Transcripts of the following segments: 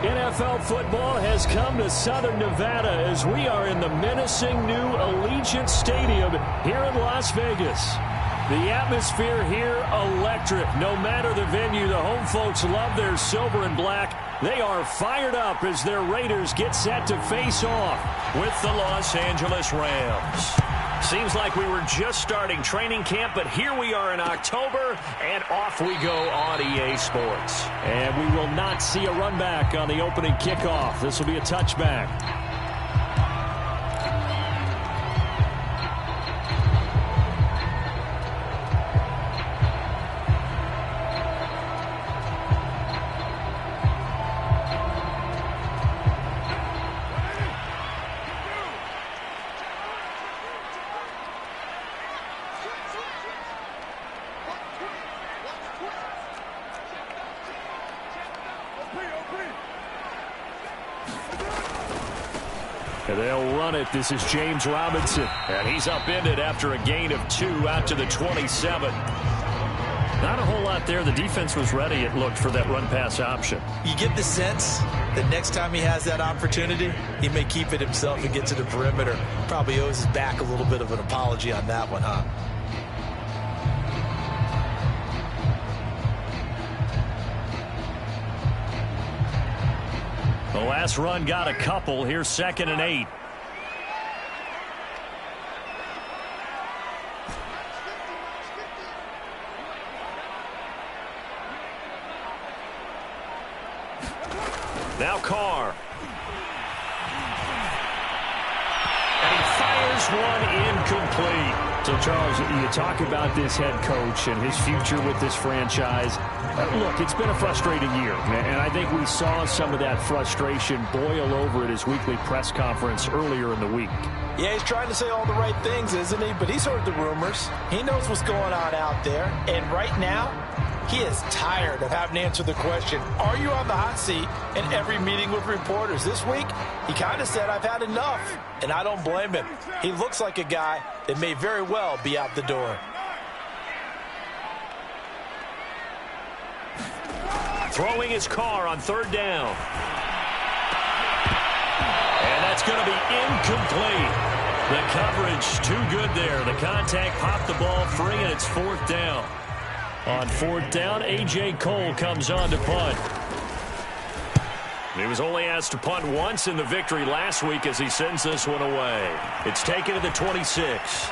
NFL football has come to Southern Nevada as we are in the menacing new Allegiant Stadium here in Las Vegas. The atmosphere here, electric. No matter the venue, the home folks love their silver and black. They are fired up as their Raiders get set to face off with the Los Angeles Rams. Seems like we were just starting training camp, but here we are in October, and off we go on EA Sports. And we will not see a run back on the opening kickoff. This will be a touchback. And they'll run it. This is James Robinson. And he's upended after a gain of 2 out to the 27. Not a whole lot there. The defense was ready, it looked, for that run-pass option. You get the sense that next time he has that opportunity, he may keep it himself and get to the perimeter. Probably owes his back a little bit of an apology on that one, huh? The last run got a couple. Here's 2nd and 8. Now Carr. And he fires one incomplete. So, Charles, you talk about this head coach and his future with this franchise. Look, it's been a frustrating year, and I think we saw some of that frustration boil over at his weekly press conference earlier in the week. Yeah, he's trying to say all the right things, isn't he? But he's heard the rumors. He knows what's going on out there. And right now, he is tired of having to answer the question, are you on the hot seat in every meeting with reporters? This week, he kind of said, I've had enough. And I don't blame him. He looks like a guy that may very well be out the door. Throwing his Carr on 3rd down. And that's going to be incomplete. The coverage too good there. The contact popped the ball free, and it's 4th down. On 4th down, A.J. Cole comes on to punt. He was only asked to punt once in the victory last week as he sends this one away. It's taken to the 26.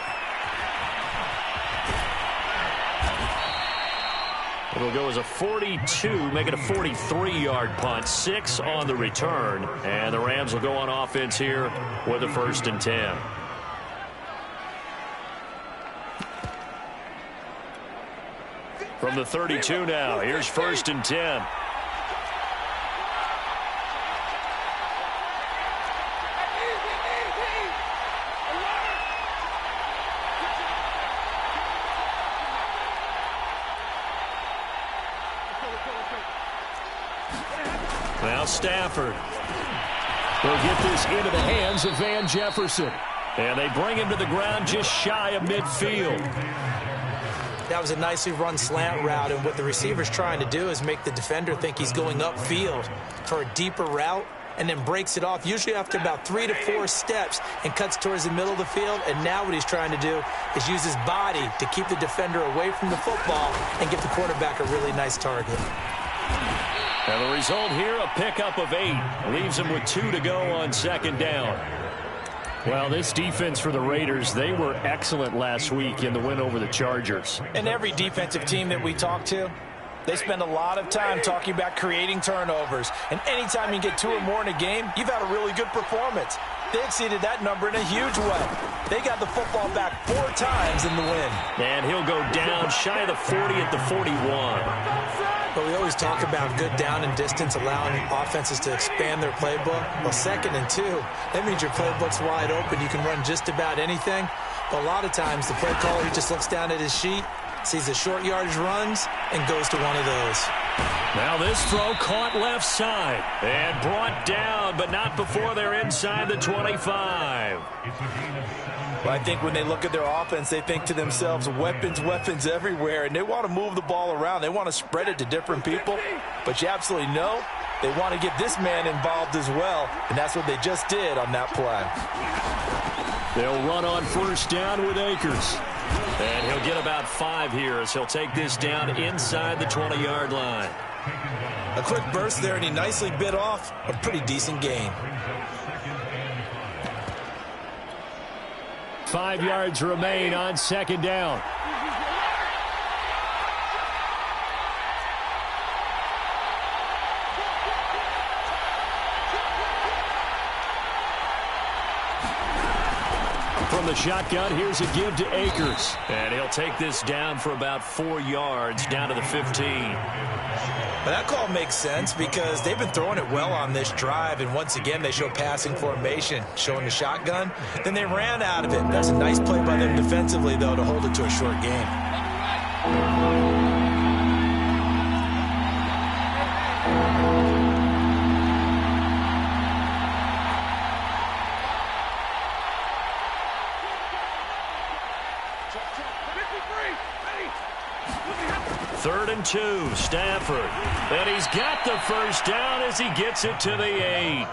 It'll go as a 42, make it a 43-yard punt. 6 on the return. And the Rams will go on offense here with a 1st and 10. From the 32 now, here's 1st and 10. Now Stafford will get this into the hands of Van Jefferson. And they bring him to the ground just shy of midfield. That was a nicely run slant route, and what the receiver's trying to do is make the defender think he's going upfield for a deeper route and then breaks it off, usually after about 3 to 4 steps, and cuts towards the middle of the field. And now what he's trying to do is use his body to keep the defender away from the football and give the quarterback a really nice target. And the result here, a pickup of 8. Leaves him with 2 to go on 2nd down. Well, this defense for the Raiders, they were excellent last week in the win over the Chargers. And every defensive team that we talk to, they spend a lot of time talking about creating turnovers. And anytime you get 2 or more in a game, you've had a really good performance. They exceeded that number in a huge way. They got the football back 4 times in the win. And he'll go down shy of the 40 at the 41. But we always talk about good down and distance, allowing offenses to expand their playbook. Well, 2nd and 2, that means your playbook's wide open. You can run just about anything. But a lot of times, the play caller, he just looks down at his sheet, sees the short yardage runs, and goes to one of those. Now this throw caught left side and brought down, but not before they're inside the 25. Well, I think when they look at their offense, they think to themselves, weapons, weapons everywhere, and they want to move the ball around. They want to spread it to different people, but you absolutely know They want to get this man involved as well, and that's what they just did on that play. They'll run on first down with Akers. And he'll get about 5 here as he'll take this down inside the 20-yard line. A quick burst there, and he nicely bit off a pretty decent gain. 5 yards remain on second down. From the shotgun, here's a give to Akers. And he'll take this down for about 4 yards, down to the 15. But that call makes sense because they've been throwing it well on this drive, and once again they show passing formation, showing the shotgun. Then they ran out of it. That's a nice play by them defensively, though, to hold it to a short game. 3rd and 2, Stafford. And he's got the first down as he gets it to the 8.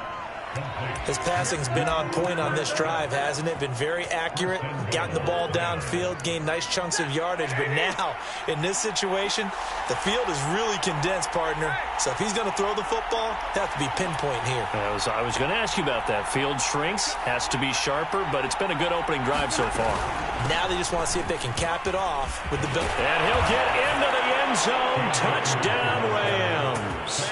His passing's been on point on this drive, hasn't it? Been very accurate, gotten the ball downfield, gained nice chunks of yardage. But now, in this situation, the field is really condensed, partner. So if he's going to throw the football, it has to be pinpoint here. I was going to ask you about that. Field shrinks, has to be sharper, but it's been a good opening drive so far. Now they just want to see if they can cap it off with the bill. And he'll get into the end zone. Touchdown, Rams.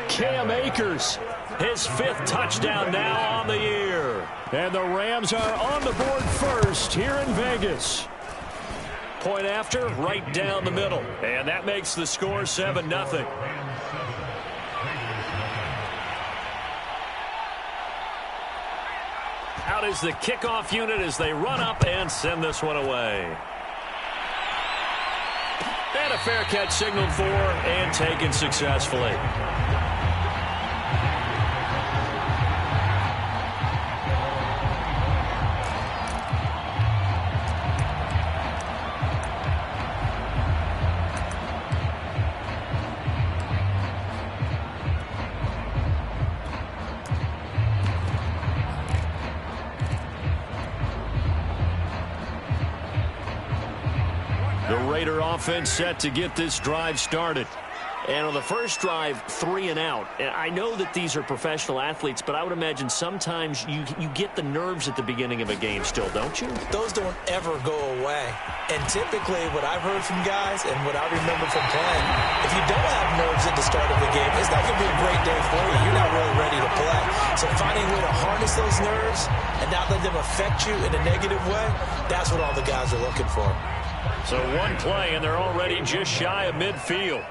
Cam Akers, his 5th touchdown now on the year. And the Rams are on the board first here in Vegas. Point after, right down the middle. And that makes the score 7-0. Out is the kickoff unit as they run up and send this one away. And a fair catch signaled for and taken successfully. Raider offense set to get this drive started. And on the first drive, 3 and out. And I know that these are professional athletes, but I would imagine sometimes you get the nerves at the beginning of a game still, don't you? Those don't ever go away. And typically what I've heard from guys and what I remember from playing, if you don't have nerves at the start of the game, it's not going to be a great day for you. You're not really ready to play. So finding a way to harness those nerves and not let them affect you in a negative way, that's what all the guys are looking for. So one play, and they're already just shy of midfield.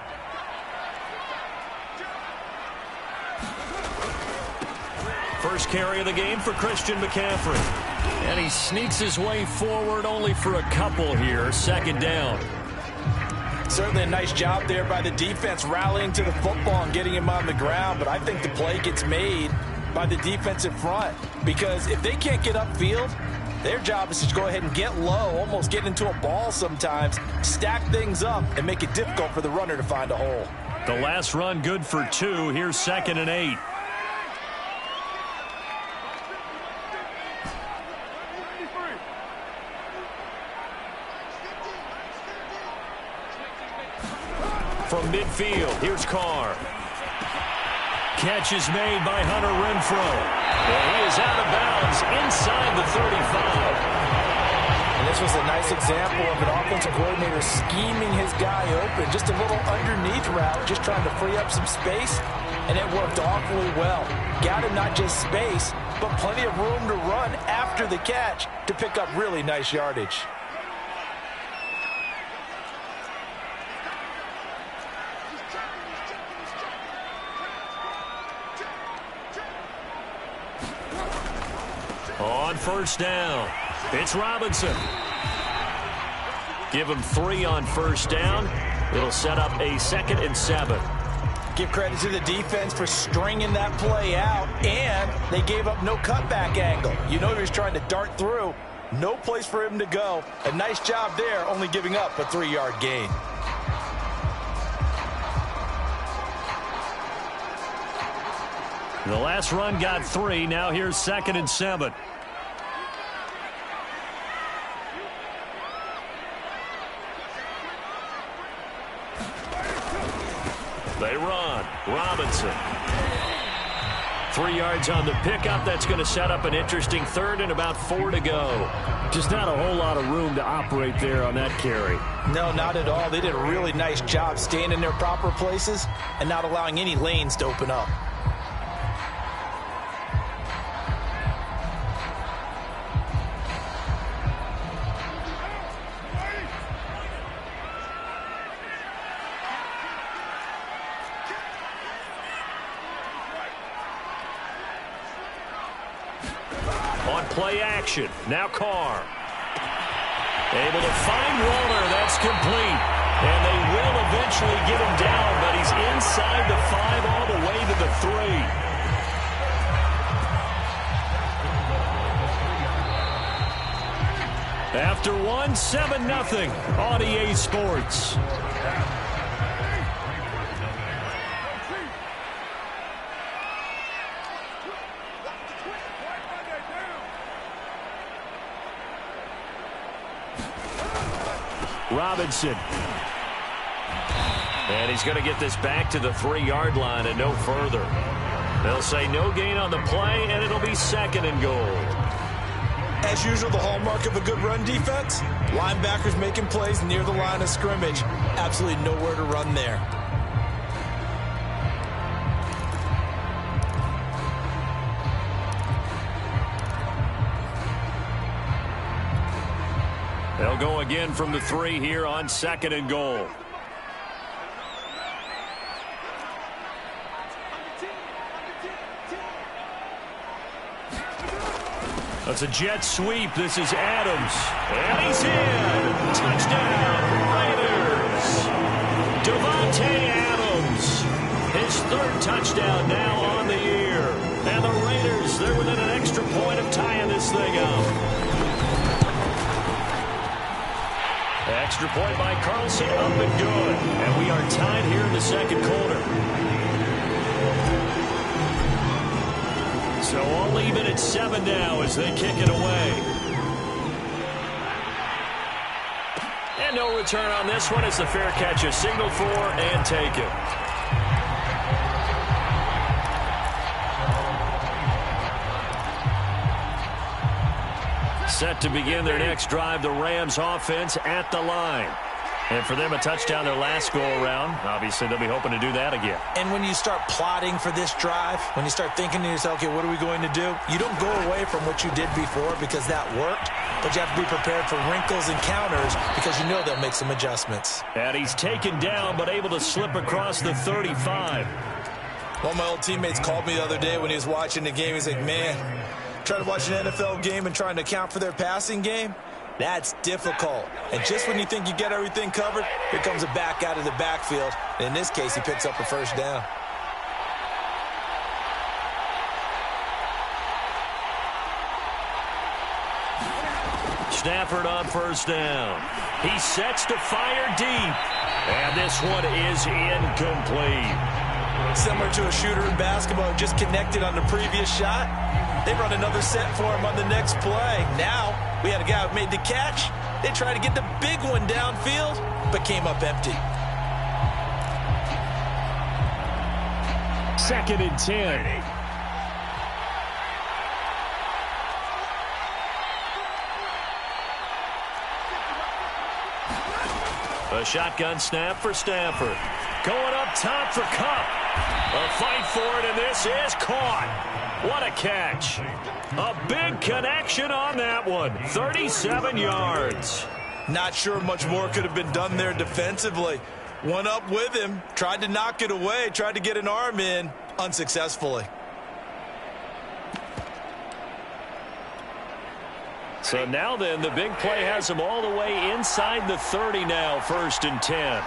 First carry of the game for Christian McCaffrey. And he sneaks his way forward only for a couple here. 2nd down. Certainly a nice job there by the defense rallying to the football and getting him on the ground. But I think the play gets made by the defensive front. Because if they can't get upfield, their job is to go ahead and get low, almost get into a ball sometimes, stack things up, and make it difficult for the runner to find a hole. The last run good for 2. Here's 2nd and 8. From midfield, here's Carr. Catch is made by Hunter Renfrow. And he is out of bounds inside the 35. And this was a nice example of an offensive coordinator scheming his guy open. Just a little underneath route, just trying to free up some space, and it worked awfully well. Got him not just space, but plenty of room to run after the catch to pick up really nice yardage. On first down, it's Robinson. Give him 3 on first down. It'll set up a 2nd and 7. Give credit to the defense for stringing that play out, and they gave up no cutback angle. You know he was trying to dart through. No place for him to go. A nice job there, only giving up a 3-yard gain. The last run got 3. Now here's 2nd and 7. They run. Robinson. 3 yards on the pickup. That's going to set up an interesting 3rd and about 4 to go. Just not a whole lot of room to operate there on that carry. No, not at all. They did a really nice job staying in their proper places and not allowing any lanes to open up. Play action. Now Carr. Able to find Waller. That's complete. And they will eventually get him down, but he's inside the 5 all the way to the 3. After 1, 7-0 on EA Sports. Robinson. And he's going to get this back to the 3-yard line and no further. They'll say no gain on the play, and it'll be 2nd and goal. As usual, the hallmark of a good run defense, linebackers making plays near the line of scrimmage. Absolutely nowhere to run there. They'll go again from the 3 here on 2nd and goal. That's a jet sweep. This is Adams. And he's in. Touchdown, Raiders. Davante Adams. His 3rd touchdown now on the year. And the Raiders, they're within an extra point of tying this thing up. Extra point by Carlson, up and good. And we are tied here in the 2nd quarter. So all even at 7 now as they kick it away. And no return on this one as the fair catch is signaled for and taken. Set to begin their next drive, the Rams offense at the line. And for them, a touchdown their last go-around. Obviously, they'll be hoping to do that again. And when you start plotting for this drive, when you start thinking to yourself, okay, what are we going to do? You don't go away from what you did before because that worked, but you have to be prepared for wrinkles and counters because you know they'll make some adjustments. And he's taken down, but able to slip across the 35. One of my old teammates called me the other day when he was watching the game. He's like, man, trying to watch an NFL game and trying to account for their passing game, that's difficult. And just when you think you get everything covered, here comes a back out of the backfield. And in this case, he picks up a 1st down. Stafford on 1st down. He sets to fire deep. And this one is incomplete. Similar to a shooter in basketball, just connected on the previous shot. They run another set for him on the next play. Now, we had a guy who made the catch. They tried to get the big one downfield, but came up empty. 2nd and 10. A shotgun snap for Stafford. Going up top for Kupp. A fight for it, and this is caught. What a catch. A big connection on that one. 37 yards. Not sure much more could have been done there defensively. Went up with him, tried to knock it away, tried to get an arm in, unsuccessfully. So now then, the big play has him all the way inside the 30 now, 1st and 10.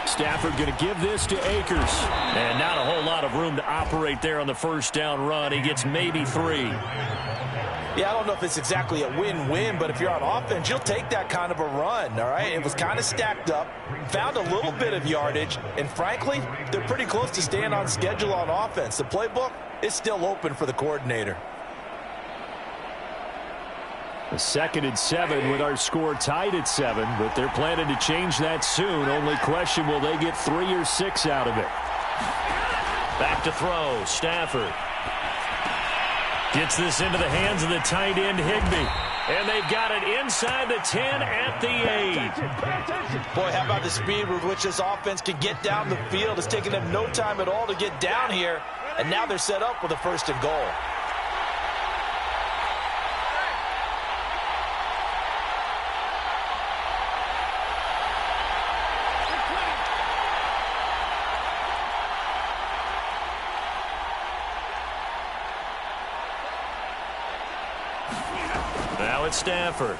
Stafford going to give this to Akers. And not a whole lot of room to operate there on the 1st down run. He gets maybe 3. Yeah, I don't know if it's exactly a win-win, but if you're on offense, you'll take that kind of a run, all right? It was kind of stacked up, found a little bit of yardage, and frankly, they're pretty close to staying on schedule on offense. The playbook is still open for the coordinator. A 2nd and 7 with our score tied at 7, but they're planning to change that soon. Only question, will they get 3 or 6 out of it? Back to throw, Stafford. Gets this into the hands of the tight end, Higbee. And they've got it inside the 10 at the 8. Boy, how about the speed with which this offense can get down the field? It's taking them no time at all to get down here. And now they're set up with a 1st and goal. Now it's Stafford.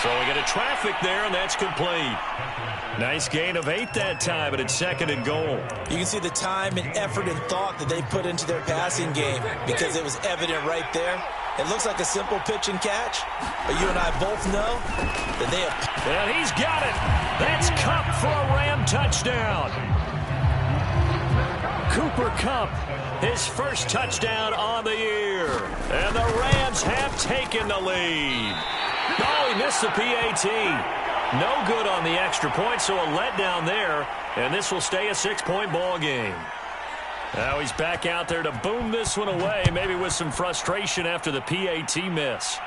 So we get a traffic there, and that's complete. Nice gain of 8 that time, but it's 2nd and goal. You can see the time and effort and thought that they put into their passing game because it was evident right there. It looks like a simple pitch and catch, but you and I both know that they have... And he's got it. That's Kupp for a Ram touchdown. Cooper Kupp, his first touchdown on the year. And the Rams have taken the lead. Oh, he missed the PAT. No good on the extra point, so a letdown there. And this will stay a 6-point ball game. Now he's back out there to boom this one away, maybe with some frustration after the PAT miss.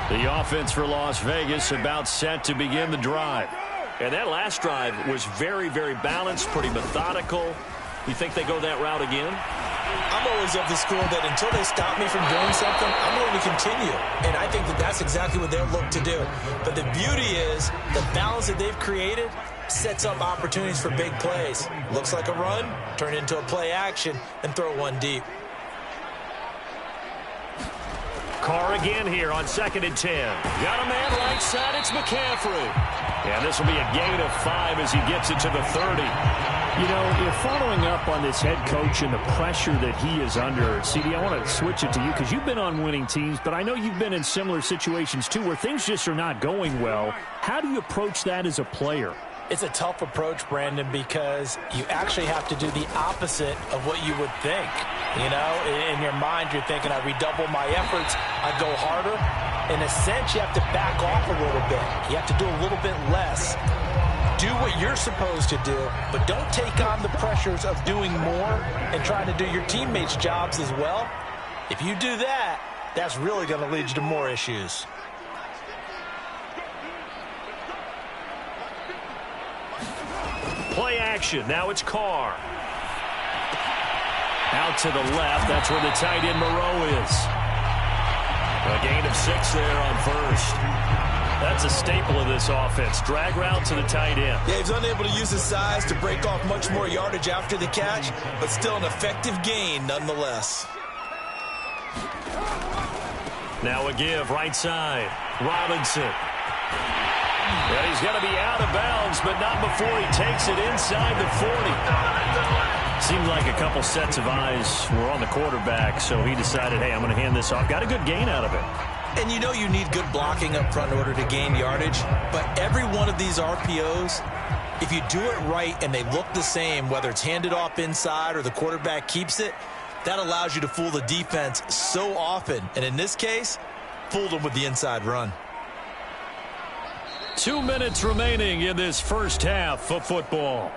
The offense for Las Vegas about set to begin the drive. And that last drive was very, very balanced, pretty methodical. You think they go that route again? I'm always of the school that until they stop me from doing something, I'm going to continue. And I think that that's exactly what they'll look to do. But the beauty is the balance that they've created sets up opportunities for big plays. Looks like a run, turn into a play action, and throw one deep. Carr again here on 2nd and 10. Got a man right side. It's McCaffrey. And this will be a gain of 5 as he gets it to the 30. You know, you're following up on this head coach and the pressure that he is under. CD, I want to switch it to you because you've been on winning teams, but I know you've been in similar situations too where things just are not going well. How do you approach that as a player? It's a tough approach, Brandon, because you actually have to do the opposite of what you would think. You know, in your mind, you're thinking, I redouble my efforts, I go harder. In a sense, you have to back off a little bit. You have to do a little bit less. Do what you're supposed to do, but don't take on the pressures of doing more and trying to do your teammates' jobs as well. If you do that, that's really going to lead you to more issues. Play action. Now it's Carr. Out to the left. That's where the tight end Moreau is. A gain of 6 there on 1st. That's a staple of this offense. Drag route to the tight end. Yeah, he's unable to use his size to break off much more yardage after the catch, but still an effective gain nonetheless. Now a give right side. Robinson. And he's going to be out of bounds, but not before he takes it inside the 40. Seemed like a couple sets of eyes were on the quarterback, so he decided, hey, I'm going to hand this off. Got a good gain out of it. And you know you need good blocking up front in order to gain yardage, but every one of these RPOs, if you do it right and they look the same, whether it's handed off inside or the quarterback keeps it, that allows you to fool the defense so often. And in this case, fooled them with the inside run. 2 minutes remaining in this first half of football.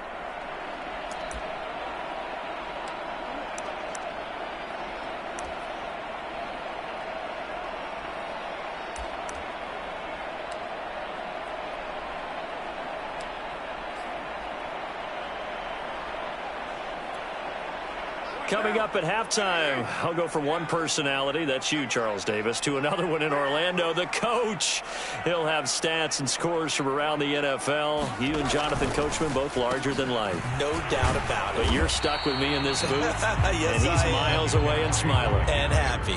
Coming up at halftime, I'll go from one personality, that's you, Charles Davis, to another one in Orlando, the coach. He'll have stats and scores from around the NFL. You and Jonathan Coachman, both larger than life. No doubt about it. But you're stuck with me in this booth, yes, and he's miles away and smiling. And happy.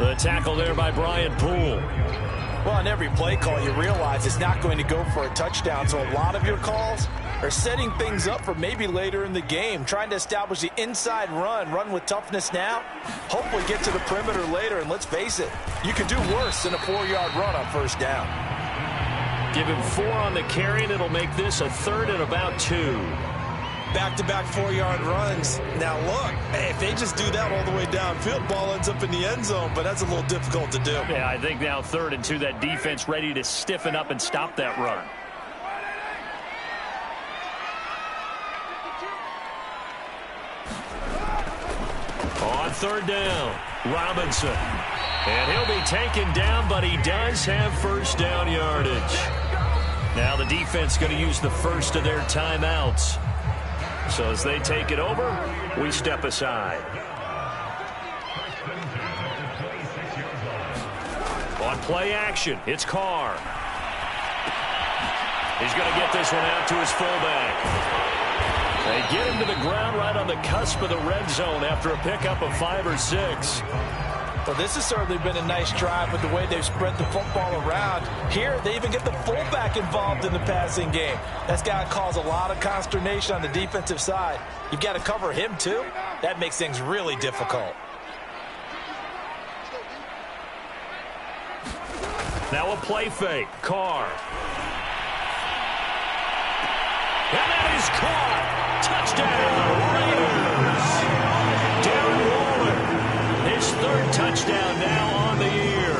The tackle there by Brian Poole. Well, on every play call, you realize it's not going to go for a touchdown, so a lot of your calls are setting things up for maybe later in the game, trying to establish the inside run with toughness now, hopefully get to the perimeter later, and let's face it, you can do worse than a 4-yard run on first down. Give him 4 on the carry, and it'll make this a 3rd and about 2. Back-to-back 4-yard runs. Now, look, if they just do that all the way downfield, ball ends up in the end zone, but that's a little difficult to do. Yeah, I think now 3rd and 2, that defense ready to stiffen up and stop that run. On 3rd down, Robinson. And he'll be taken down, but he does have first down yardage. Now the defense going to use the first of their timeouts. So as they take it over, we step aside. On play action, it's Carr. He's going to get this one out to his fullback. They get him to the ground right on the cusp of the red zone after a pickup of 5 or 6. Well, this has certainly been a nice drive with the way they've spread the football around. Here, they even get the fullback involved in the passing game. That's got to cause a lot of consternation on the defensive side. You've got to cover him, too. That makes things really difficult. Now a play fake. Carr. And that is caught. Touchdown, Raiders. Darren Waller. His 3rd touchdown now on the year.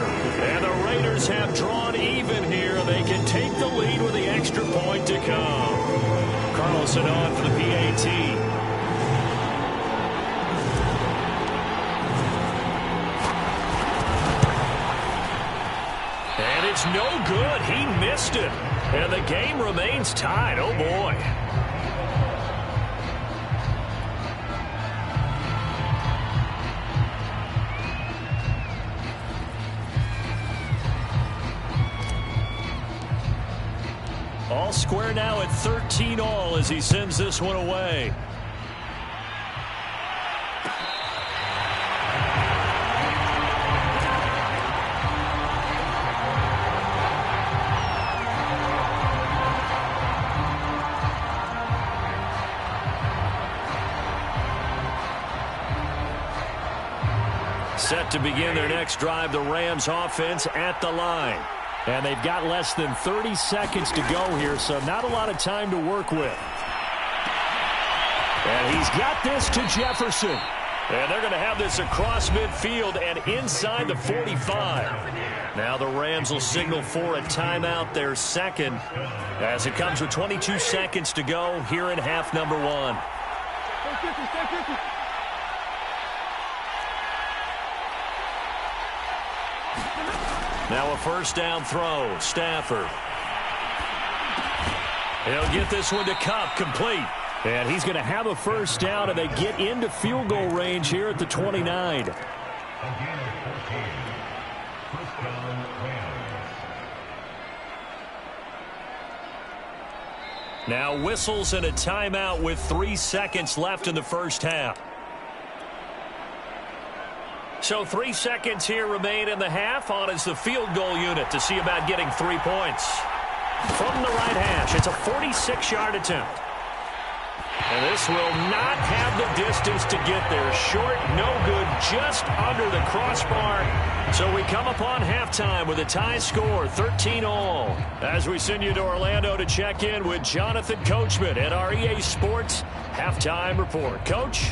And the Raiders have drawn even here. They can take the lead with the extra point to come. Carlson on for the PAT. And it's no good. He missed it. And the game remains tied. Oh, boy. All square now at 13 all as he sends this one away. Set to begin their next drive, the Rams offense at the line. And they've got less than 30 seconds to go here, so not a lot of time to work with. And he's got this to Jefferson. And they're going to have this across midfield and inside the 45. Now the Rams will signal for a timeout, their second, as it comes with 22 seconds to go here in half number 1. Now a first down throw. Stafford. He'll get this one to Kupp, complete. And he's going to have a first down, and they get into field goal range here at the 29. Now whistles and a timeout with 3 seconds left in the first half. So 3 seconds here remain in the half. On is the field goal unit to see about getting 3 points. From the right hash, it's a 46-yard attempt. And this will not have the distance to get there. Short, no good, just under the crossbar. So we come upon halftime with a tie score, 13 all. As we send you to Orlando to check in with Jonathan Coachman at our EA Sports Halftime Report. Coach?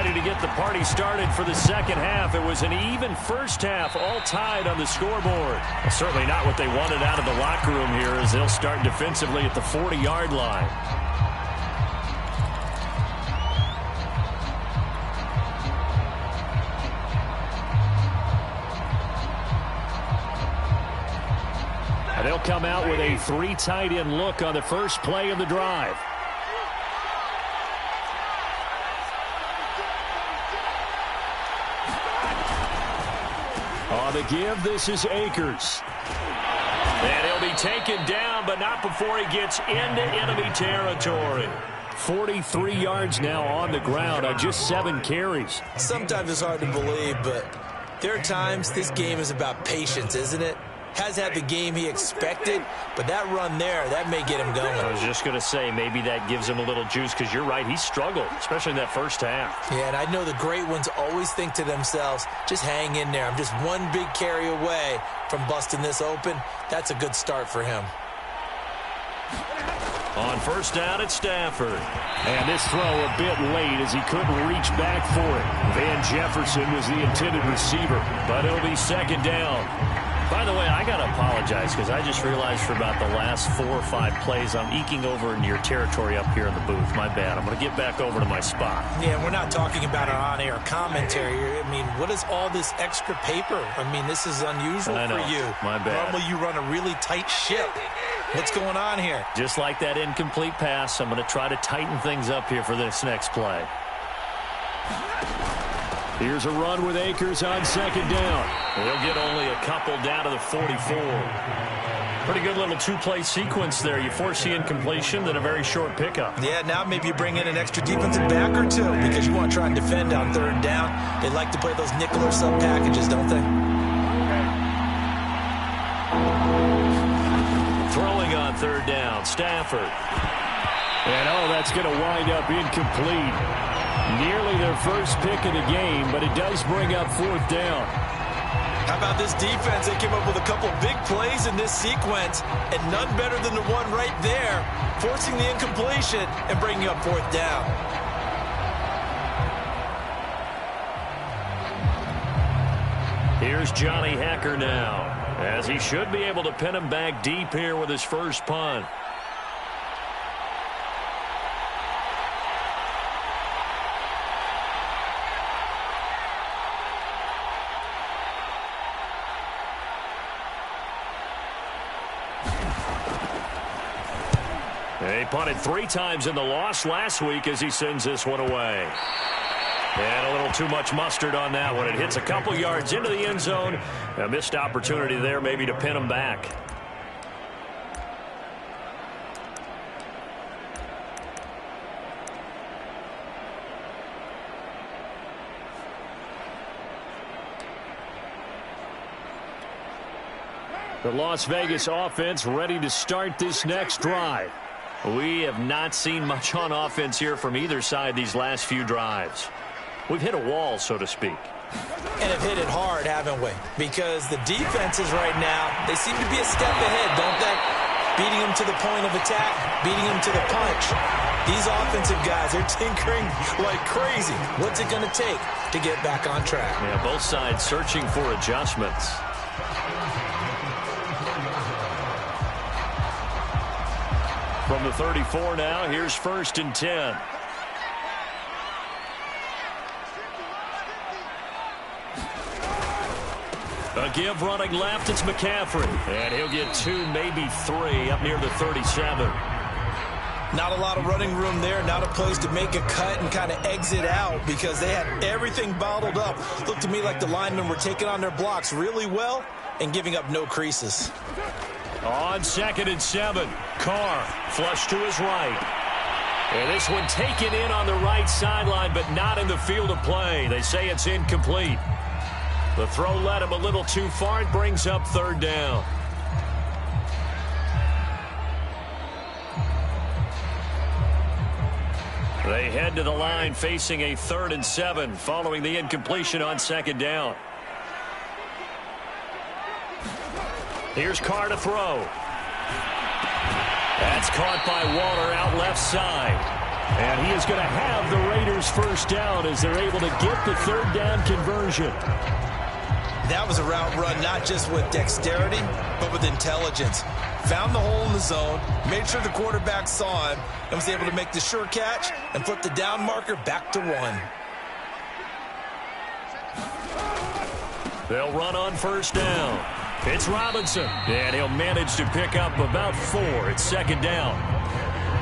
To get the party started for the second half. It was an even first half, all tied on the scoreboard. Well, certainly not what they wanted out of the locker room here as they'll start defensively at the 40-yard line. And they'll come out with a 3 tight end look on the first play of the drive. On the give, this is Akers. And he'll be taken down, but not before he gets into enemy territory. 43 yards now on the ground on just 7 carries. Sometimes it's hard to believe, but there are times this game is about patience, isn't it? Has had the game he expected, but that run there, that may get him going. I was just going to say, maybe that gives him a little juice, because you're right, he struggled, especially in that first half. Yeah, and I know the great ones always think to themselves, just hang in there. I'm just one big carry away from busting this open. That's a good start for him. On first down, it's Stafford. And this throw a bit late as he couldn't reach back for it. Van Jefferson was the intended receiver, but it'll be second down. By the way, I got to apologize because I just realized for about the last 4 or 5 plays I'm eking over into your territory up here in the booth. My bad. I'm going to get back over to my spot. Yeah, we're not talking about our on-air commentary. I mean, what is all this extra paper? I mean, this is unusual for you. My bad. Normally you run a really tight ship. What's going on here? Just like that incomplete pass, I'm going to try to tighten things up here for this next play. Here's a run with Akers on second down. He'll get only a couple down to the 44. Pretty good little 2-play sequence there. You force the incompletion, then a very short pickup. Yeah, now maybe you bring in an extra defensive back or two because you want to try and defend on third down. They like to play those nickel or sub packages, don't they? Throwing on third down, Stafford. And that's going to wind up incomplete. Nearly their first pick of the game, but it does bring up fourth down. How about this defense? They came up with a couple of big plays in this sequence, and none better than the one right there, forcing the incompletion and bringing up fourth down. Here's Johnny Hekker now, as he should be able to pin him back deep here with his first punt. He punted 3 times in the loss last week as he sends this one away. And a little too much mustard on that one. It hits a couple yards into the end zone. A missed opportunity there maybe to pin him back. The Las Vegas offense ready to start this next drive. We have not seen much on offense here from either side these last few drives. We've hit a wall, so to speak. And have hit it hard, haven't we? Because the defenses right now, they seem to be a step ahead, don't they? Beating them to the point of attack, beating them to the punch. These offensive guys are tinkering like crazy. What's it going to take to get back on track? Yeah, both sides searching for adjustments. From the 34 now, here's 1st and 10. A give running left, it's McCaffrey. And he'll get 2, maybe 3 up near the 37. Not a lot of running room there, not a place to make a cut and kind of exit out because they had everything bottled up. Looked to me like the linemen were taking on their blocks really well and giving up no creases. On 2nd and 7, Carr flush to his right. And this one taken in on the right sideline, but not in the field of play. They say it's incomplete. The throw led him a little too far. It brings up 3rd down. They head to the line facing a 3rd and 7 following the incompletion on 2nd down. Here's Carr to throw. That's caught by Waller out left side. And he is going to have the Raiders first down as they're able to get the 3rd down conversion. That was a route run not just with dexterity, but with intelligence. Found the hole in the zone, made sure the quarterback saw him, and was able to make the sure catch and flip the down marker back to 1. They'll run on 1st down. It's Robinson, and he'll manage to pick up about 4. It's 2nd down.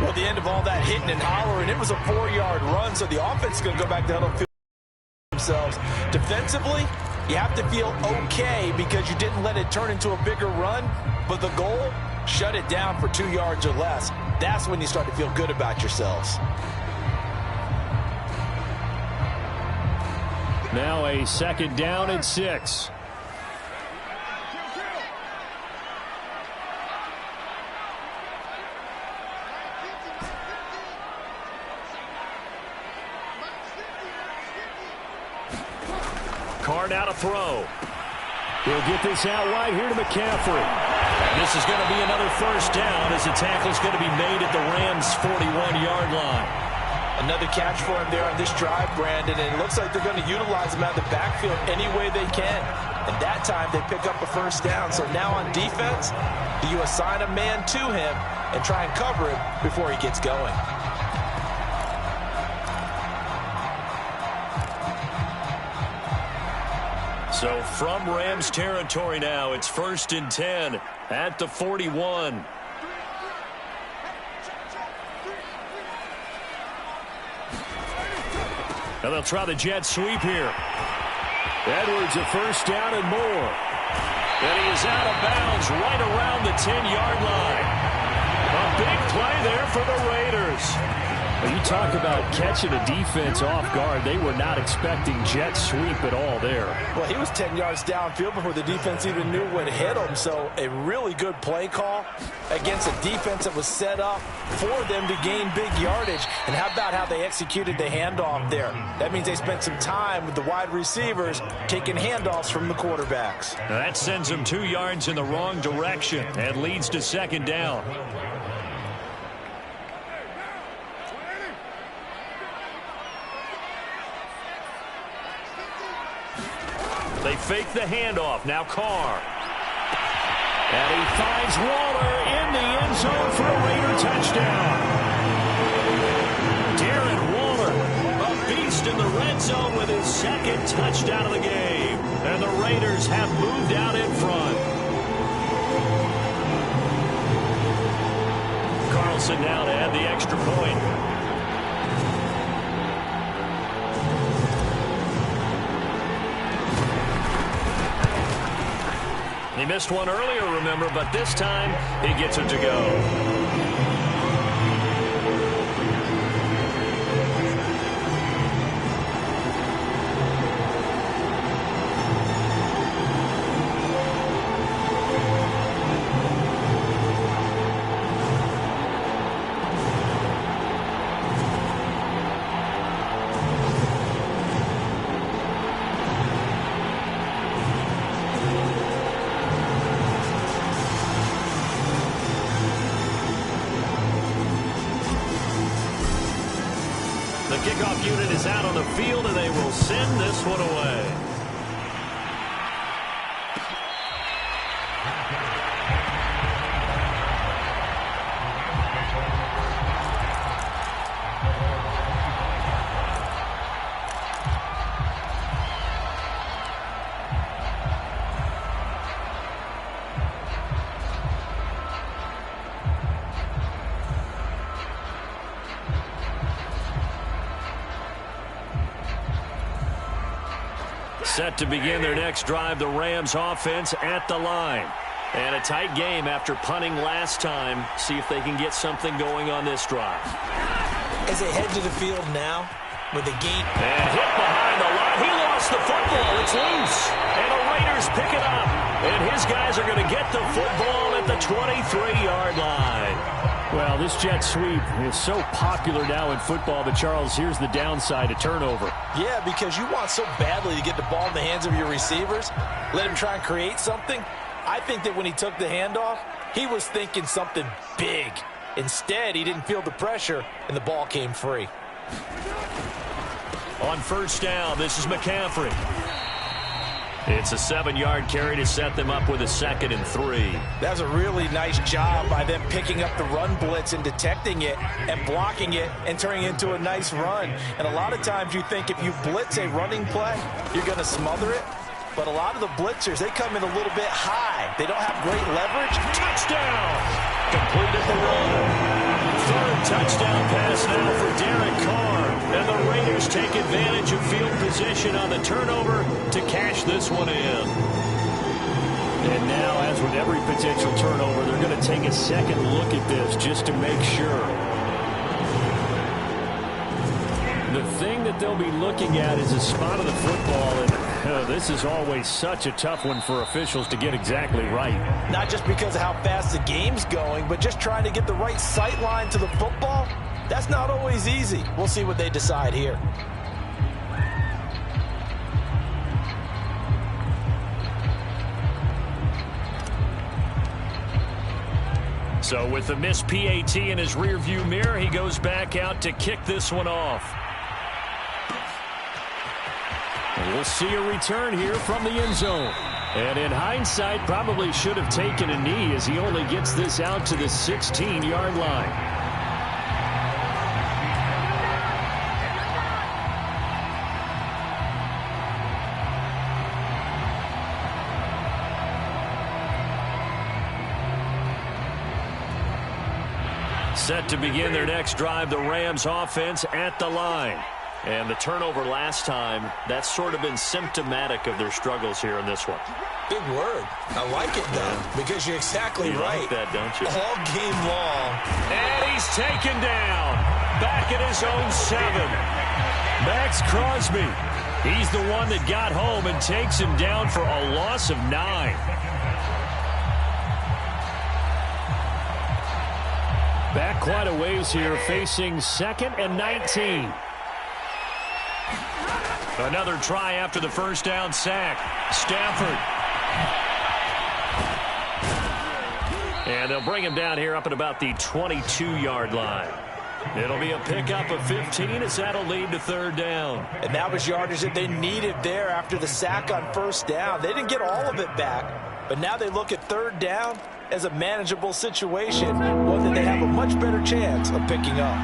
Well, the end of all that hitting and hollering, it was a 4-yard run, so the offense is going to go back down and feel themselves. Defensively, you have to feel okay because you didn't let it turn into a bigger run, but the goal, shut it down for 2 yards or less. that's when you start to feel good about yourselves. Now a 2nd down and 6. Carr now to throw. He'll get this out wide here to McCaffrey. This is going to be another 1st down as the tackle's going to be made at the Rams' 41-yard line. Another catch for him there on this drive, Brandon, and it looks like they're going to utilize him out of the backfield any way they can. And that time they pick up a 1st down. So now on defense, do you assign a man to him and try and cover him before he gets going? So from Rams territory now, it's 1st and 10 at the 41. And they'll try the jet sweep here. Edwards a 1st down and more. And he is out of bounds right around the 10-yard line. A big play there for the Raiders. Well, you talk about catching a defense off guard. They were not expecting jet sweep at all there. Well, he was 10 yards downfield before the defense even knew what hit him. So a really good play call against a defense that was set up for them to gain big yardage. And how about how they executed the handoff there? That means they spent some time with the wide receivers taking handoffs from the quarterbacks. Now that sends them 2 yards in the wrong direction and leads to 2nd down. They fake the handoff. Now Carr. And he finds Waller in the end zone for a Raider touchdown. Darren Waller, a beast in the red zone with his 2nd touchdown of the game. And the Raiders have moved out in front. Carlson now to add the extra point. He missed one earlier, remember, but this time he gets it to go. The kickoff unit is out on the field, and they will send this one away. Set to begin their next drive, the Rams offense at the line. And a tight game after punting last time. See if they can get something going on this drive. As they head to the field now with a gain. And hit behind the line. He lost the football. It's loose. And the Raiders pick it up. And his guys are going to get the football at the 23-yard line. Well, this jet sweep is so popular now in football, but Charles, here's the downside, a turnover. Yeah, because you want so badly to get the ball in the hands of your receivers, let him try and create something. I think that when he took the handoff, he was thinking something big. Instead, he didn't feel the pressure, and the ball came free. On 1st down, this is McCaffrey. It's a 7-yard carry to set them up with a 2nd and 3. That was a really nice job by them picking up the run blitz and detecting it and blocking it and turning it into a nice run. And a lot of times you think if you blitz a running play, you're going to smother it. But a lot of the blitzers, they come in a little bit high. They don't have great leverage. Touchdown! Completed the run. 3rd touchdown pass now for Derek Carr. And the Raiders take advantage of field position on the turnover to cash this one in. And now, as with every potential turnover, they're going to take a second look at this just to make sure. The thing that they'll be looking at is a spot of the football, and this is always such a tough one for officials to get exactly right. Not just because of how fast the game's going, but just trying to get the right sight line to the football. That's not always easy. We'll see what they decide here. So with the missed PAT in his rearview mirror, he goes back out to kick this one off. And we'll see a return here from the end zone. And in hindsight, probably should have taken a knee as he only gets this out to the 16-yard line. Set to begin their next drive, the Rams offense at the line. And the turnover last time, that's sort of been symptomatic of their struggles here in this one. Big word. I like it, though, because you're exactly right. You like that, don't you? All game long. And he's taken down. Back at his own 7. Max Crosby. He's the one that got home and takes him down for a loss of 9. Back quite a ways here, facing 2nd and 19. Another try after the first down sack. Stafford. And they'll bring him down here up at about the 22-yard line. It'll be a pickup of 15 as that'll lead to 3rd down. And that was yardage that they needed there after the sack on 1st down. They didn't get all of it back, but now they look at 3rd down as a manageable situation, one that they have a much better chance of picking up.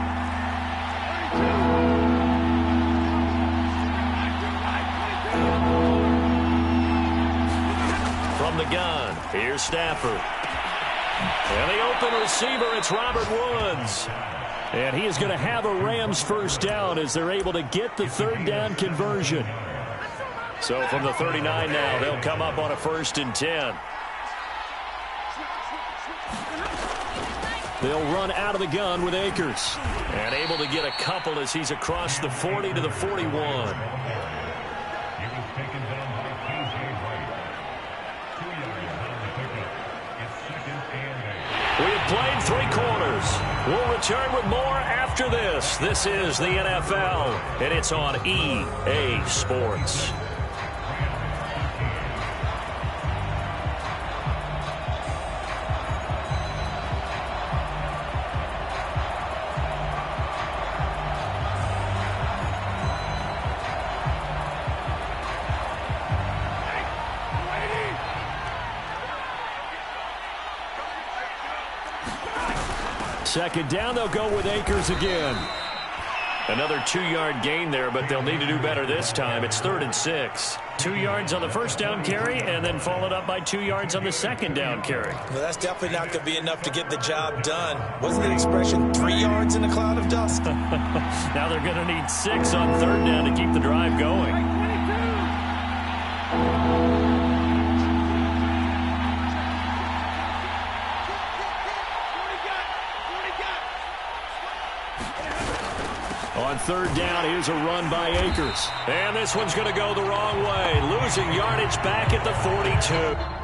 From the gun, here's Stafford. And the open receiver, it's Robert Woods. And he is going to have a Rams 1st down as they're able to get the 3rd down conversion. So from the 39 now, they'll come up on a 1st and 10. They'll run out of the gun with Akers. And able to get a couple as he's across the 40 to the 41. We've played 3 quarters. We'll return with more after this. This is the NFL, and it's on EA Sports. Second down, they'll go with Akers again. Another 2-yard gain there, but they'll need to do better this time. It's 3rd and 6. 2 yards on the 1st down carry, and then followed up by 2 yards on the 2nd down carry. Well, that's definitely not going to be enough to get the job done. Wasn't the expression 3 yards in a cloud of dust? Now they're going to need 6 on 3rd down to keep the drive going. On 3rd down, here's a run by Akers. And this one's going to go the wrong way. Losing yardage back at the 42.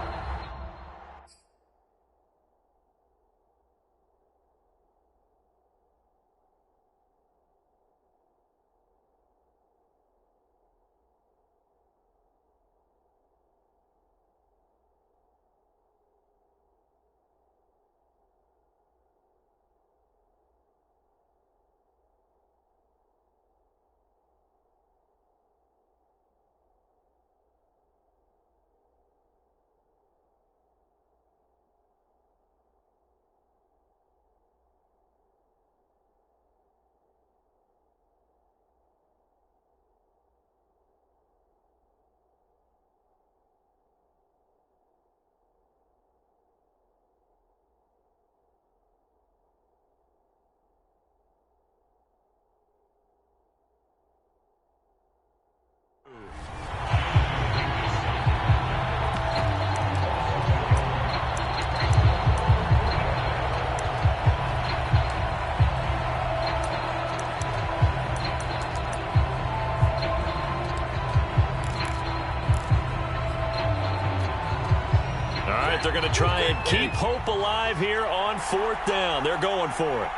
they're going to try and keep hope alive here on 4th down. They're going for it.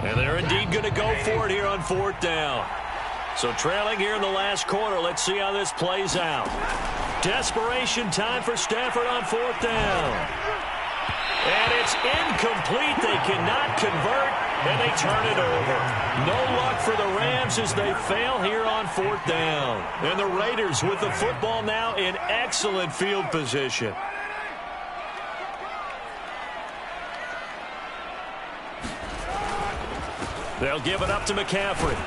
And they're indeed going to go for it here on 4th down. So trailing here in the last quarter. Let's see how this plays out. Desperation time for Stafford on 4th down. And it's incomplete. They cannot convert, and they turn it over. No luck for the Rams as they fail here on 4th down. And the Raiders with the football now in excellent field position. They'll give it up to McCaffrey.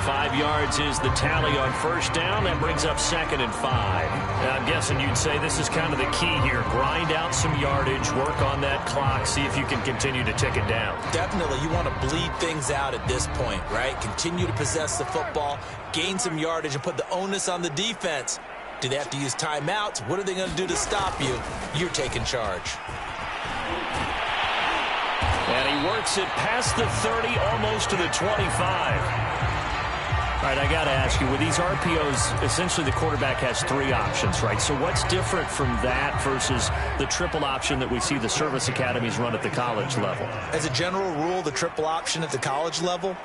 5 yards is the tally on 1st down. That brings up 2nd and 5. I'm guessing you'd say this is kind of the key here. Grind out some yardage, work on that clock, see if you can continue to tick it down. Definitely. You want to bleed things out at this point, right? Continue to possess the football, gain some yardage, and put the onus on the defense. Do they have to use timeouts? What are they going to do to stop you? You're taking charge. And he works it past the 30, almost to the 25. All right, I got to ask you, with these RPOs, essentially the quarterback has 3 options, right? So what's different from that versus the triple option that we see the service academies run at the college level? As a general rule, the triple option at the college level,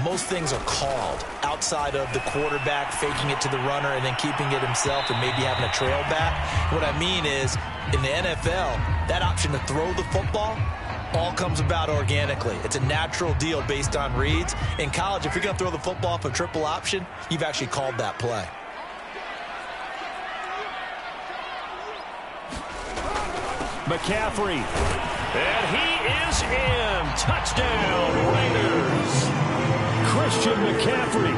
most things are called outside of the quarterback faking it to the runner and then keeping it himself and maybe having a trail back. What I mean is, in the NFL, that option to throw the football all comes about organically. It's a natural deal based on reads. In college, if you're going to throw the football for triple option, you've actually called that play. McCaffrey. And he is in. Touchdown, Raiders. Christian McCaffrey.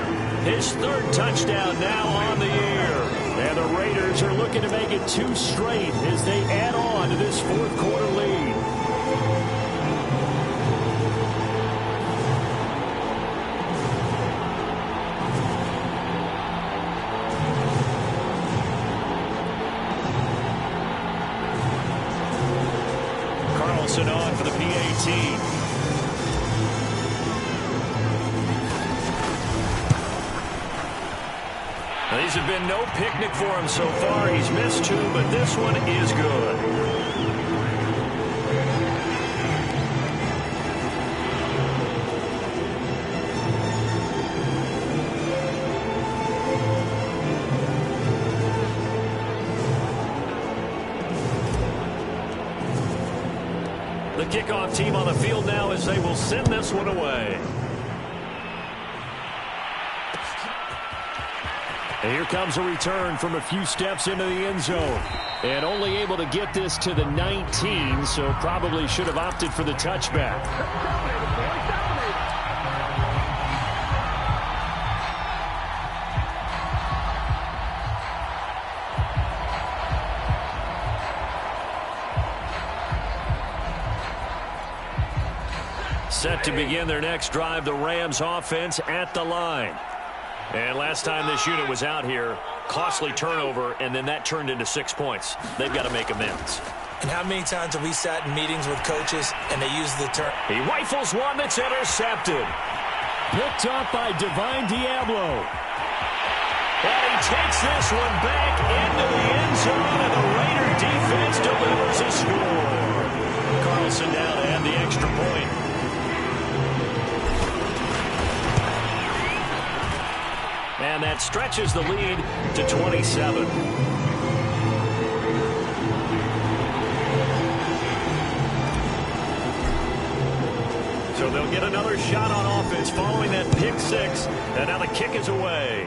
His 3rd touchdown now on the year. And the Raiders are looking to make it 2 straight as they add on to this 4th quarter lead. On for the PAT. These have been no picnic for him so far. He's missed 2, but this one is good. The kickoff team on the field now as they will send this one away. And here comes a return from a few steps into the end zone. And only able to get this to the 19, so probably should have opted for the touchback. Set to begin their next drive, the Rams offense at the line. And last time this unit was out here, costly turnover, and then that turned into 6 points. They've got to make amends. And how many times have we sat in meetings with coaches and they use the term? He rifles one that's intercepted. Picked off by Divine Diablo. And he takes this one back into the end zone, and the Raider defense delivers a score. Carlson now to add the extra point. And that stretches the lead to 27. So they'll get another shot on offense following that pick 6. And now the kick is away.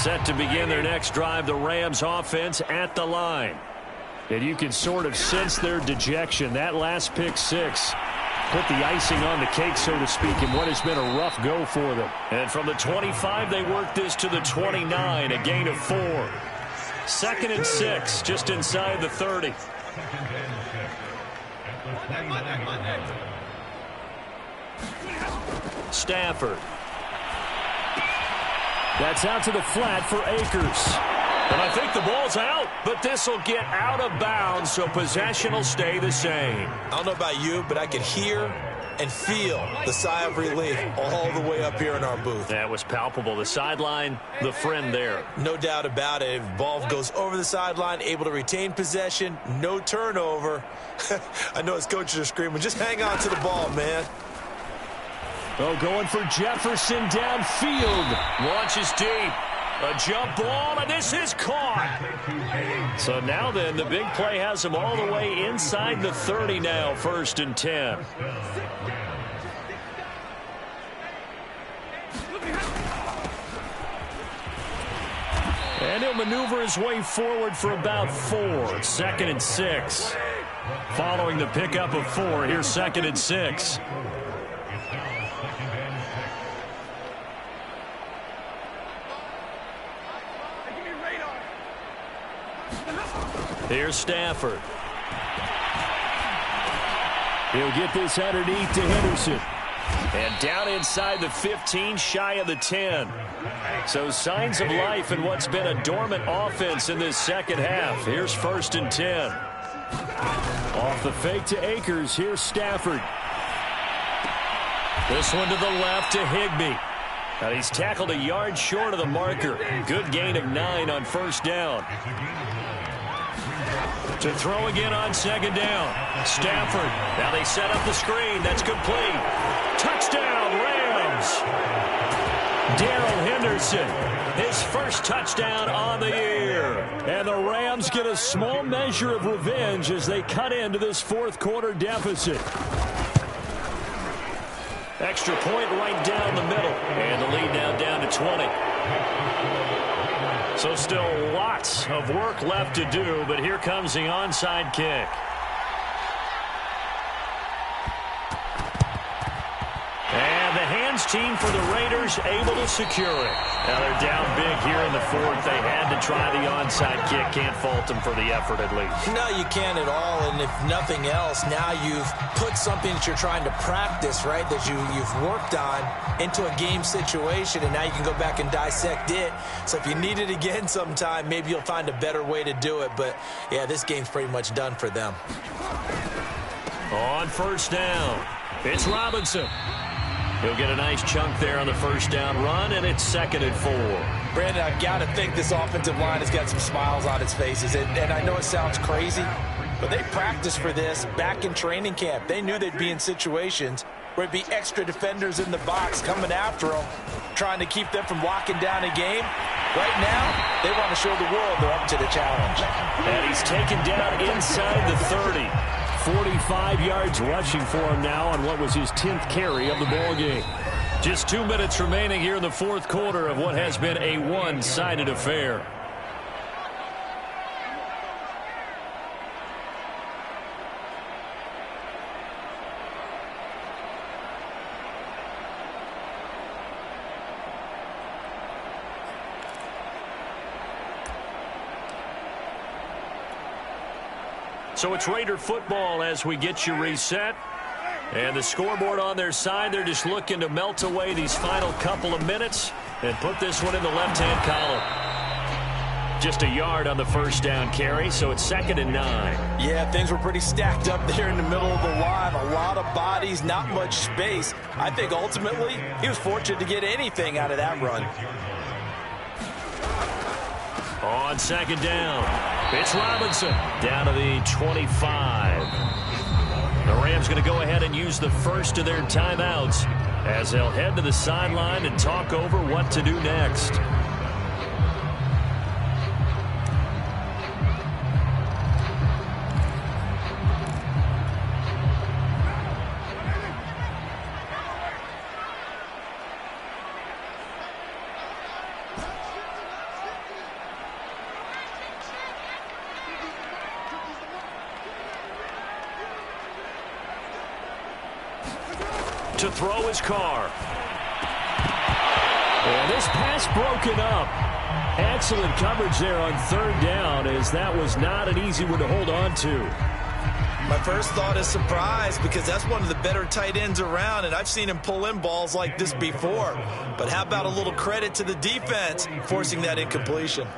Set to begin their next drive, the Rams offense at the line. And you can sort of sense their dejection. That last pick six put the icing on the cake, so to speak, in what has been a rough go for them. And from the 25, they work this to the 29, a gain of 4. 2nd and 6, just inside the 30. Stafford. That's out to the flat for Akers. And I think the ball's out, but this will get out of bounds, so possession will stay the same. I don't know about you, but I could hear and feel the sigh of relief all the way up here in our booth. That was palpable. The sideline, the friend there. No doubt about it. If ball goes over the sideline, able to retain possession, no turnover. I know his coaches are screaming, just hang on to the ball, man. Oh, going for Jefferson downfield. Launches deep. A jump ball, and this is caught. So now then, the big play has him all the way inside the 30 now, 1st and 10. And he'll maneuver his way forward for about 4. 2nd and 6. Following the pickup of 4, here's 2nd and 6. Here's Stafford. He'll get this underneath to Henderson. And down inside the 15, shy of the 10. So signs of life in what's been a dormant offense in this second half. Here's 1st and 10. Off the fake to Akers. Here's Stafford. This one to the left to Higbee. Now he's tackled a yard short of the marker. Good gain of 9 on 1st down. To throw again on 2nd down. Stafford. Now they set up the screen. That's complete. Touchdown, Rams. Darrell Henderson. His first touchdown on the year. And the Rams get a small measure of revenge as they cut into this 4th quarter deficit. Extra point right down the middle. And the lead now down to 20. So still lots of work left to do, but here comes the onside kick. And the hands team for the Raiders able to secure it. Now they're down big here in the 4th. They had to try the onside kick. Can't fault them for the effort at least. No, you can't at all. And if nothing else, now you've put something that you're trying to practice, right, that you've worked on into a game situation, and now you can go back and dissect it. So if you need it again sometime, maybe you'll find a better way to do it. But, yeah, this game's pretty much done for them. On 1st down, it's Robinson. He'll get a nice chunk there on the 1st down run, and it's 2nd and 4. Brandon, I've got to think this offensive line has got some smiles on its faces. And I know it sounds crazy, but they practiced for this back in training camp. They knew they'd be in situations where it'd be extra defenders in the box coming after them, trying to keep them from locking down a game. Right now, they want to show the world they're up to the challenge. And he's taken down inside the 30. 45 yards rushing for him now on what was his 10th carry of the ball game. Just 2 minutes remaining here in the 4th quarter of what has been a one-sided affair. So it's Raider football as we get you reset. And the scoreboard on their side, they're just looking to melt away these final couple of minutes and put this one in the left-hand column. Just a yard on the 1st down carry, so it's 2nd and 9. Yeah, things were pretty stacked up there in the middle of the line. A lot of bodies, not much space. I think ultimately he was fortunate to get anything out of that run. On 2nd down, it's Robinson down to the 25. The Rams going to go ahead and use the first of their timeouts as they'll head to the sideline and talk over what to do next. To throw his Carr. And this pass broken up. Excellent coverage there on third down, as that was not an easy one to hold on to. My first thought is surprise, because that's one of the better tight ends around, and I've seen him pull in balls like this before. But how about a little credit to the defense forcing that incompletion?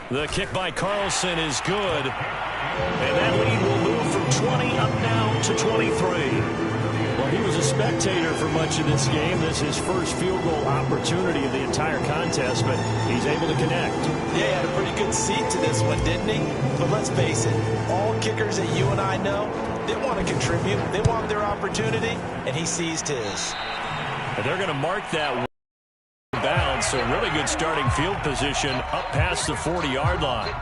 The kick by Carlson is good. And that lead will move from 20 up now to 23. Well, he was a spectator for much of this game. This is his first field goal opportunity of the entire contest, but he's able to connect. Yeah, he had a pretty good seat to this one, didn't he? But let's face it, all kickers that you and I know, they want to contribute. They want their opportunity, and he seized his. And they're going to mark that bounce, so really good starting field position up past the 40-yard line.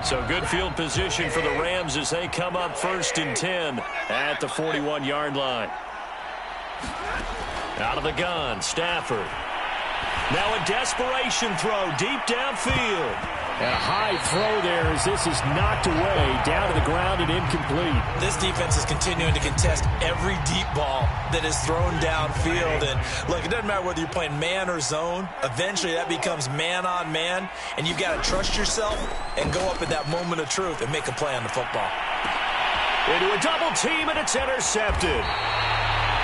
So good field position for the Rams as they come up 1st and 10 at the 41-yard line. Out of the gun, Stafford. Now a desperation throw deep downfield. And a high throw there as this is knocked away, down to the ground and incomplete. This defense is continuing to contest every deep ball that is thrown downfield. And look, it doesn't matter whether you're playing man or zone. Eventually that becomes man on man, and you've got to trust yourself and go up at that moment of truth and make a play on the football. Into a double team, and it's intercepted.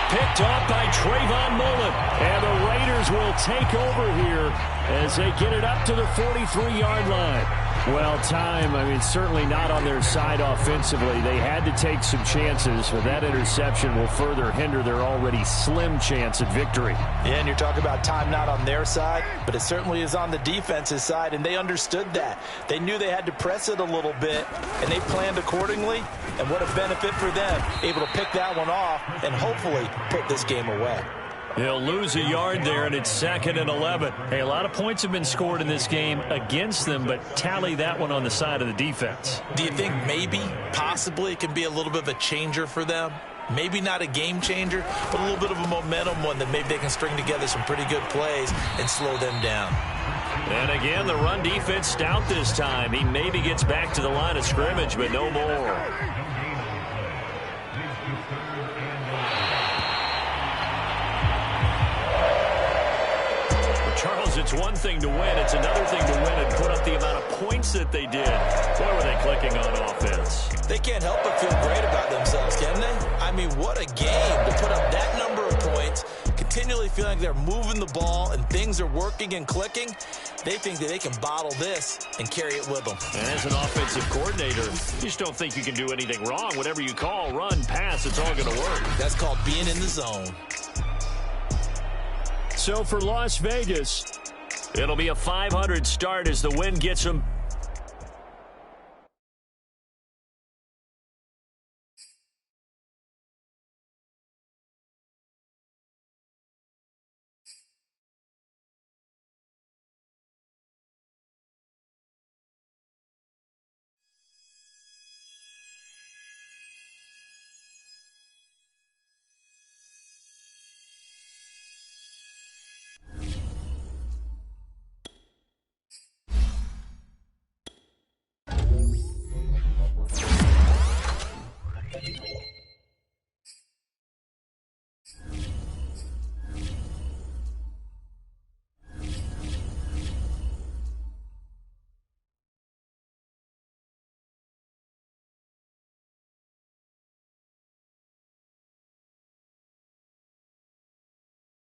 Picked off by Trayvon Mullen. And the Raiders will take over here as they get it up to the 43-yard line. Well, certainly not on their side offensively. They had to take some chances, but that interception will further hinder their already slim chance at victory. Yeah, and you're talking about time not on their side, but it certainly is on the defense's side, and they understood that. They knew they had to press it a little bit, and they planned accordingly, and what a benefit for them, able to pick that one off and hopefully put this game away. He'll lose a yard there, and it's 2nd and 11. Hey, a lot of points have been scored in this game against them, but tally that one on the side of the defense. Do you think maybe, possibly, it can be a little bit of a changer for them? Maybe not a game changer, but a little bit of a momentum one that maybe they can string together some pretty good plays and slow them down. And again, the run defense stout this time. He maybe gets back to the line of scrimmage, but no more. Charles, it's one thing to win. It's another thing to win and put up the amount of points that they did. Boy, were they clicking on offense. They can't help but feel great about themselves, can they? I mean, what a game to put up that number of points, continually feeling like they're moving the ball and things are working and clicking. They think that they can bottle this and carry it with them. And as an offensive coordinator, you just don't think you can do anything wrong. Whatever you call, run, pass, it's all going to work. That's called being in the zone. So for Las Vegas, it'll be a 500 start as the win gets them